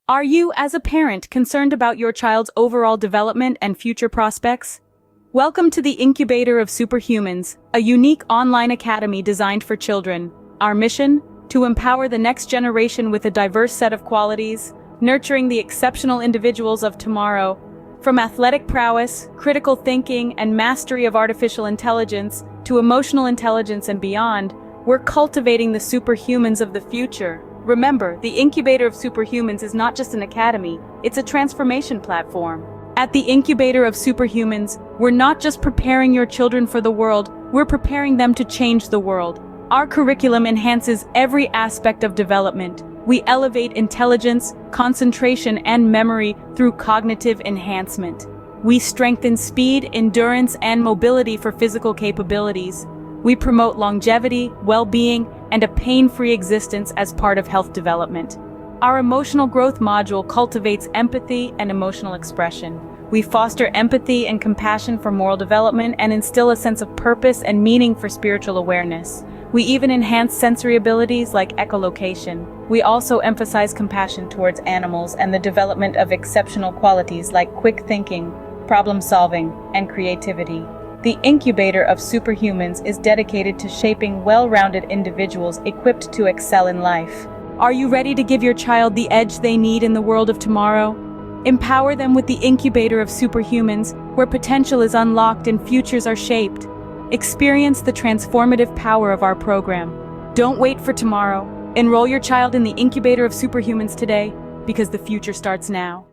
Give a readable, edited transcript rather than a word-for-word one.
Are you, as a parent, concerned about your child's overall development and future prospects? Welcome to the Incubator of Superhumans, a unique online academy designed for children. Our mission? To empower the next generation with a diverse set of qualities, nurturing the exceptional individuals of tomorrow. From athletic prowess, critical thinking, and mastery of artificial intelligence, to emotional intelligence and beyond, we're cultivating the superhumans of the future. Remember, the Incubator of Superhumans is not just an academy, it's a transformation platform. At the Incubator of Superhumans, we're not just preparing your children for the world, we're preparing them to change the world. Our curriculum enhances every aspect of development. We elevate intelligence, concentration, and memory through cognitive enhancement. We strengthen speed, endurance, and mobility for physical capabilities. We promote longevity, well-being, and a pain-free existence as part of health development. Our emotional growth module cultivates empathy and emotional expression. We foster empathy and compassion for moral development and instill a sense of purpose and meaning for spiritual awareness. We even enhance sensory abilities like echolocation. We also emphasize compassion towards animals and the development of exceptional qualities like quick thinking, problem solving, and creativity. The Incubator of Superhumans is dedicated to shaping well-rounded individuals equipped to excel in life. Are you ready to give your child the edge they need in the world of tomorrow? Empower them with the Incubator of Superhumans, where potential is unlocked and futures are shaped. Experience the transformative power of our program. Don't wait for tomorrow. Enroll your child in the Incubator of Superhumans today, because the future starts now.